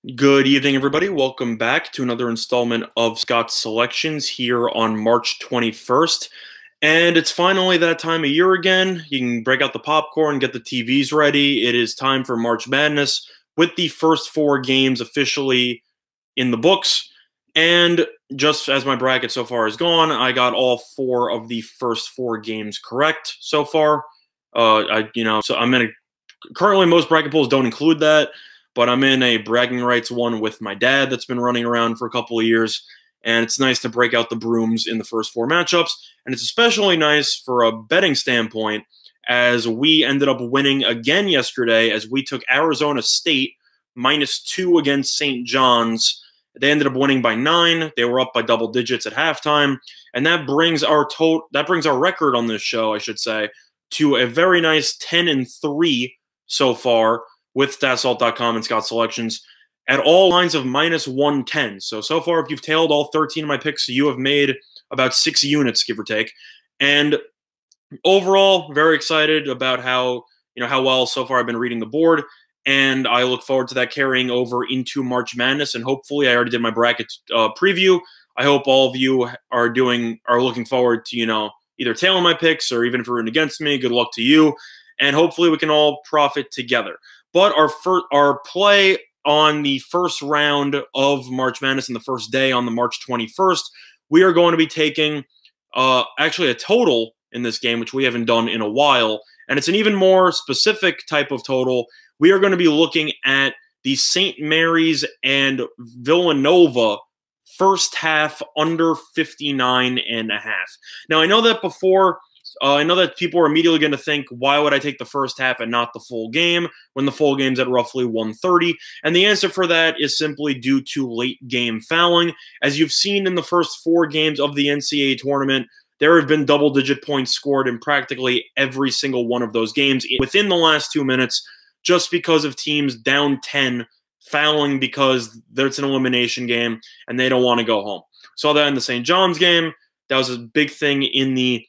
Good evening, everybody. Welcome back to another installment of Scott's Selections here on March 21st. And it's finally that time of year again. You can break out the popcorn, get the TVs ready. It is time for March Madness with the first four games officially in the books. And just as my bracket so far has gone, I got all four of the first four games correct so far. So I'm in currently most bracket pools don't include that. But I'm in a bragging rights one with my dad that's been running around for a couple of years, and it's nice to break out the brooms in the first four matchups, and it's especially nice for a betting standpoint as we ended up winning again yesterday as we took Arizona State -2 against St. John's. They ended up winning by 9. They were up by double digits at halftime, and that brings our record on this show, I should say, to a very nice 10-3 so far, with StatSalt.com and Scott Selections at all lines of -110. So far, if you've tailed all 13 of my picks, you have made about 6 units, give or take. And overall, very excited about how well so far I've been reading the board, and I look forward to that carrying over into March Madness. And hopefully, I already did my bracket preview. I hope all of you are looking forward to either tailing my picks or even if you're rooting against me. Good luck to you, and hopefully we can all profit together. But our play on the first round of March Madness and the first day on the March 21st, we are going to be taking actually a total in this game, which we haven't done in a while. And it's an even more specific type of total. We are going to be looking at the St. Mary's and Villanova first half under 59.5. Now, I know that before... I know that people are immediately going to think, why would I take the first half and not the full game when the full game's at roughly 130? And the answer for that is simply due to late game fouling. As you've seen in the first four games of the NCAA tournament, there have been double-digit points scored in practically every single one of those games within the last 2 minutes, just because of teams down 10 fouling because it's an elimination game and they don't want to go home. Saw that in the St. John's game. That was a big thing in the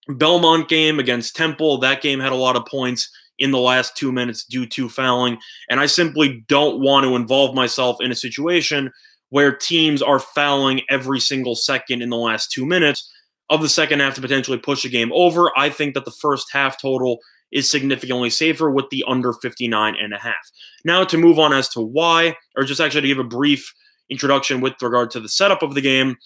Belmont game against Temple. That game had a lot of points in the last 2 minutes due to fouling, and I simply don't want to involve myself in a situation where teams are fouling every single second in the last 2 minutes of the second half to potentially push a game over. I think that the first half total is significantly safer with the under 59.5. Now to move on as to why, or just actually to give a brief introduction with regard to the setup of the game.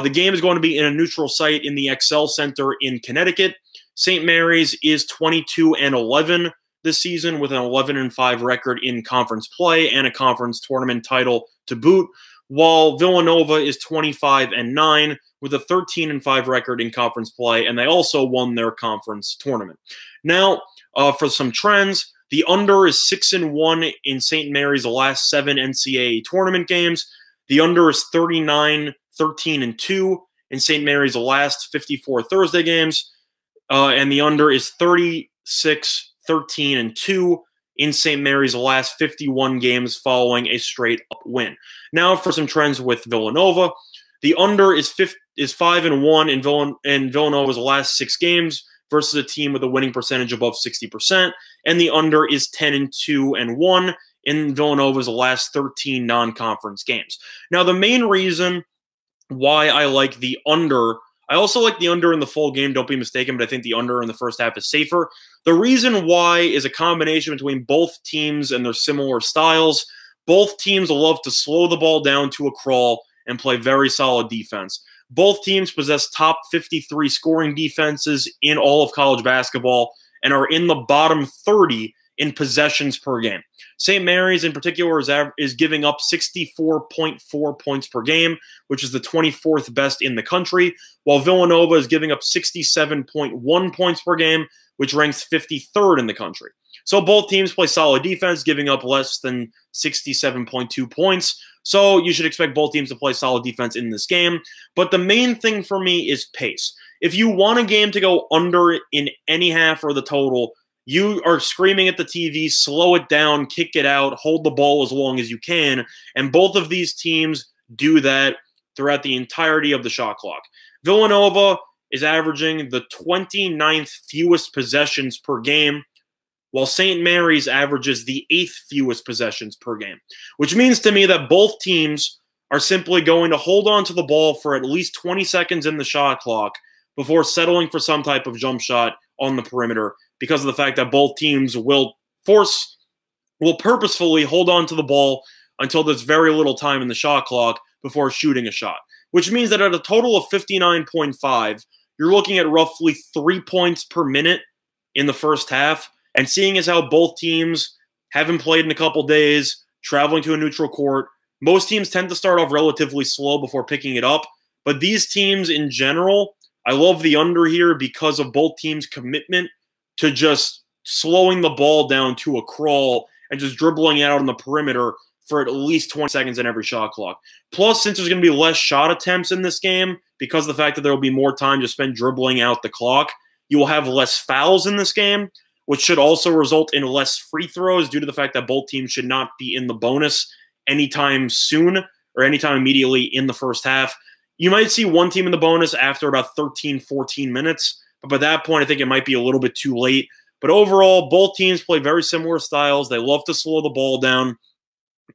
The game is going to be in a neutral site in the Xcel Center in Connecticut. St. Mary's is 22-11 this season with an 11-5 record in conference play and a conference tournament title to boot, while Villanova is 25-9 with a 13-5 record in conference play, and they also won their conference tournament. Now, for some trends, the under is 6-1 in St. Mary's last 7 NCAA tournament games. The under is 13-2 in St. Mary's last 54 Thursday games, and the under is 36-13-2 in St. Mary's last 51 games following a straight-up win. Now for some trends with Villanova. The under is 5-1 in Villanova's last 6 games versus a team with a winning percentage above 60%, and the under is 10-2-1 in Villanova's last 13 non-conference games. Now the main reason why I like the under. I also like the under in the full game, don't be mistaken, but I think the under in the first half is safer. The reason why is a combination between both teams and their similar styles. Both teams love to slow the ball down to a crawl and play very solid defense. Both teams possess top 53 scoring defenses in all of college basketball and are in the bottom 30 in possessions per game. St. Mary's in particular is giving up 64.4 points per game, which is the 24th best in the country, while Villanova is giving up 67.1 points per game, which ranks 53rd in the country. So both teams play solid defense, giving up less than 67.2 points. So you should expect both teams to play solid defense in this game. But the main thing for me is pace. If you want a game to go under in any half or the total, you are screaming at the TV, slow it down, kick it out, hold the ball as long as you can. And both of these teams do that throughout the entirety of the shot clock. Villanova is averaging the 29th fewest possessions per game while St. Mary's averages the 8th fewest possessions per game, which means to me that both teams are simply going to hold on to the ball for at least 20 seconds in the shot clock before settling for some type of jump shot on the perimeter, because of the fact that both teams will purposefully hold on to the ball until there's very little time in the shot clock before shooting a shot, which means that at a total of 59.5, you're looking at roughly 3 points per minute in the first half. And seeing as how both teams haven't played in a couple days, traveling to a neutral court, most teams tend to start off relatively slow before picking it up. But these teams in general, I love the under here because of both teams' commitment to just slowing the ball down to a crawl and just dribbling out on the perimeter for at least 20 seconds in every shot clock. Plus, since there's going to be less shot attempts in this game, because of the fact that there will be more time to spend dribbling out the clock, you will have less fouls in this game, which should also result in less free throws due to the fact that both teams should not be in the bonus anytime soon or anytime immediately in the first half. You might see one team in the bonus after about 13, 14 minutes, but by that point, I think it might be a little bit too late. But overall, both teams play very similar styles. They love to slow the ball down,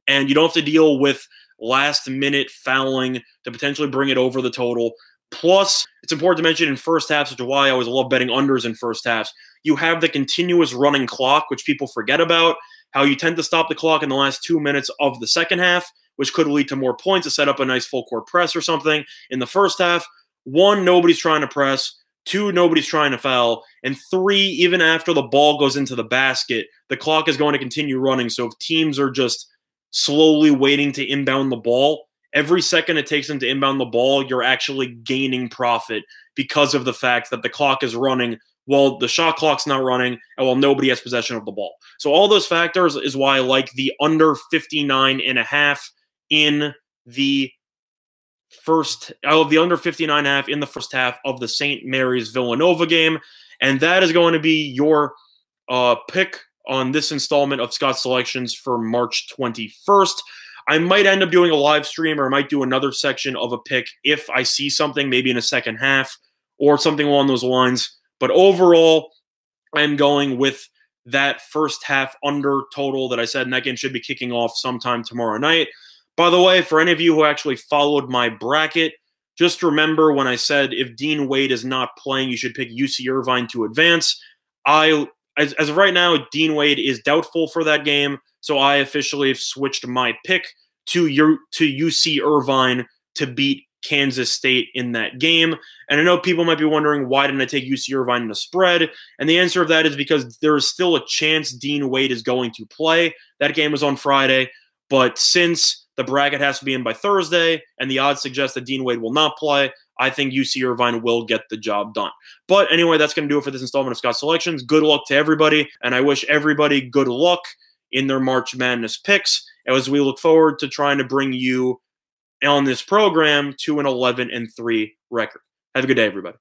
and you don't have to deal with last-minute fouling to potentially bring it over the total. Plus, it's important to mention in first halves, which is why I always love betting unders in first halves, you have the continuous running clock, which people forget about, how you tend to stop the clock in the last 2 minutes of the second half, which could lead to more points to set up a nice full-court press or something. In the first half, 1, nobody's trying to press. 2, nobody's trying to foul. And 3, even after the ball goes into the basket, the clock is going to continue running. So if teams are just slowly waiting to inbound the ball, every second it takes them to inbound the ball, you're actually gaining profit because of the fact that the clock is running while the shot clock's not running and while nobody has possession of the ball. So all those factors is why I like the under 59.5 in the first, the under 59.5 in the first half of the St. Mary's Villanova game. And that is going to be your pick on this installment of Scott's Selections for March 21st. I might end up doing a live stream, or I might do another section of a pick if I see something, maybe in a second half or something along those lines. But overall, I'm going with that first half under total that I said, and that game should be kicking off sometime tomorrow night. By the way, for any of you who actually followed my bracket, just remember when I said if Dean Wade is not playing, you should pick UC Irvine to advance. As of right now, Dean Wade is doubtful for that game, so I officially have switched my pick to UC Irvine to beat Kansas State in that game. And I know people might be wondering, why didn't I take UC Irvine in the spread? And the answer of that is because there is still a chance Dean Wade is going to play. That game was on Friday, but since the bracket has to be in by Thursday, and the odds suggest that Dean Wade will not play, I think UC Irvine will get the job done. But anyway, that's going to do it for this installment of Scott's Selections. Good luck to everybody, and I wish everybody good luck in their March Madness picks as we look forward to trying to bring you on this program to an 11-3 record. Have a good day, everybody.